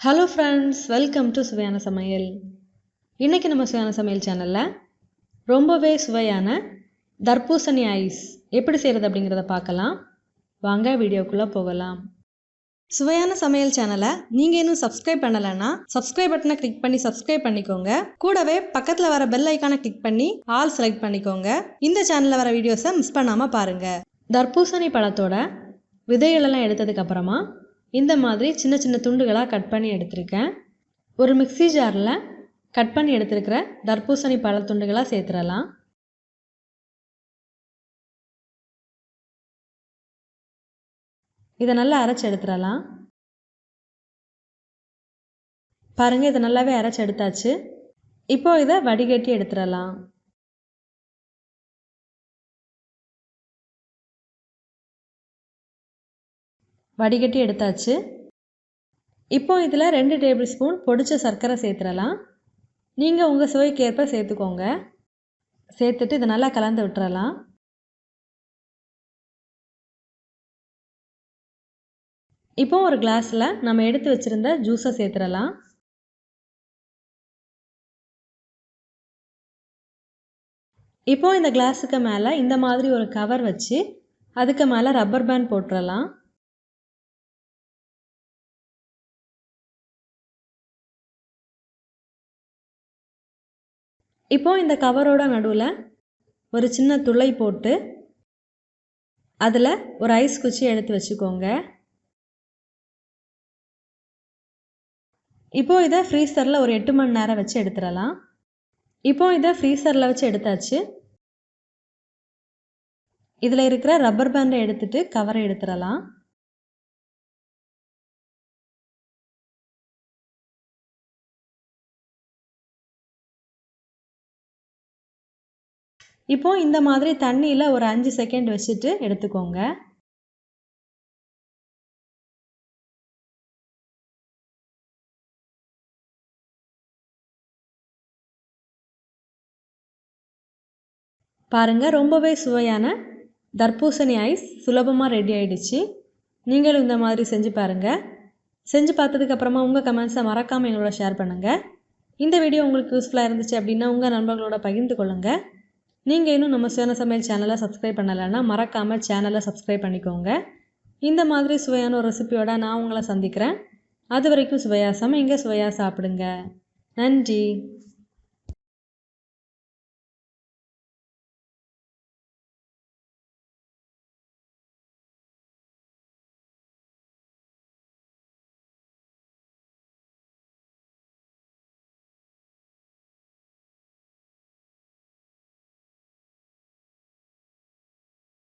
Hello friends, welcome to Suvaiyana Samayal. இன்னைக்கு நம்ம சுவையான சமையல் சேனல்ல ரொம்பவே சுவையான தர்பூசணி ஐஸ் எப்படி செய்யறது அப்படிங்கறத பார்க்கலாம். வாங்க வீடியோக்குள்ள போகலாம். சுவையான சமையல் சேனலை நீங்க இன்னும் சப்ஸ்கிரைப் பண்ணலனா சப்ஸ்கிரைப் பட்டனை கிளிக் பண்ணி சப்ஸ்கிரைப் பண்ணிக்கோங்க. கூடவே பக்கத்துல வர பெல் ஐகானை கிளிக் பண்ணி ஆல் செலக்ட் பண்ணிக்கோங்க. இந்த சேனல்ல வர வீடியோஸை மிஸ் பண்ணாம பாருங்க. தர்பூசணி பழத்தோட விதைகள் எல்லாம் எடுத்ததுக்கு அப்புறமா இந்த மாதிரி சின்ன சின்ன துண்டுகளாக கட் பண்ணி எடுத்திருக்கேன். ஒரு மிக்ஸி ஜாரில் கட் பண்ணி எடுத்துருக்கிற தர்பூசணி பழத்துண்டுகளாக சேர்த்துடலாம். இதை நல்லா அரைச்சி எடுத்துடலாம். பாருங்கள், இதை நல்லாவே அரைச்சி எடுத்தாச்சு. இப்போ இதை வடிகட்டி எடுத்துடலாம். வடிகட்டி எடுத்தாச்சு. இப்போ இதில் 2 டேபிள் ஸ்பூன் பொடிச்ச சர்க்கரை சேர்த்துடலாம். நீங்கள் உங்கள் சுவைக்கு ஏற்ப சேர்த்துக்கோங்க. சேர்த்துட்டு இதை நல்லா கலந்து விட்டுறலாம். இப்போ ஒரு கிளாஸில் நம்ம எடுத்து வச்சுருந்த ஜூஸை சேர்த்துடலாம். இப்போ இந்த கிளாஸுக்கு மேலே இந்த மாதிரி ஒரு கவர் வச்சு அதுக்கு மேலே ரப்பர் பேண்ட் போட்டுடலாம். இப்போ இந்த கவரோட நடுவில் ஒரு சின்ன துளை போட்டு அதில் ஒரு ஐஸ் குச்சி எடுத்து வச்சுக்கோங்க. இப்போ இதை ஃப்ரீசரில் ஒரு 8 மணி நேரம் வச்சு எடுத்துடலாம். இப்போ இதை ஃப்ரீசரில் வச்சு எடுத்தாச்சு. இதில் இருக்கிற ரப்பர் பேண்டை எடுத்துட்டு கவரை எடுத்துடலாம். இப்போ இந்த மாதிரி தண்ணியில் ஒரு 5 செகண்ட் வச்சுட்டு எடுத்துக்கோங்க. பாருங்கள், ரொம்பவே சுவையான தர்பூசணி ஐஸ் சுலபமாக ரெடி ஆகிடுச்சு. நீங்களும் இந்த மாதிரி செஞ்சு பாருங்கள். செஞ்சு பார்த்ததுக்கப்புறமா உங்கள் கமெண்ட்ஸை மறக்காமல் எங்களோட ஷேர் பண்ணுங்கள். இந்த வீடியோ உங்களுக்கு யூஸ்ஃபுல்லாக இருந்துச்சு அப்படின்னா உங்கள் நண்பர்களோட பகிர்ந்து கொள்ளுங்கள். நீங்கள் இன்னும் நம்ம சுவையான சமையல் சேனலை சப்ஸ்கிரைப் பண்ணலைன்னா மறக்காமல் சேனலை சப்ஸ்கிரைப் பண்ணிக்கோங்க. இந்த மாதிரி சுவையான ஒரு ரெசிபியோட நான் உங்களை சந்திக்கிறேன். அது வரைக்கும் சுவையாக சமைங்க, சுவையாக சாப்பிடுங்க. நன்றி.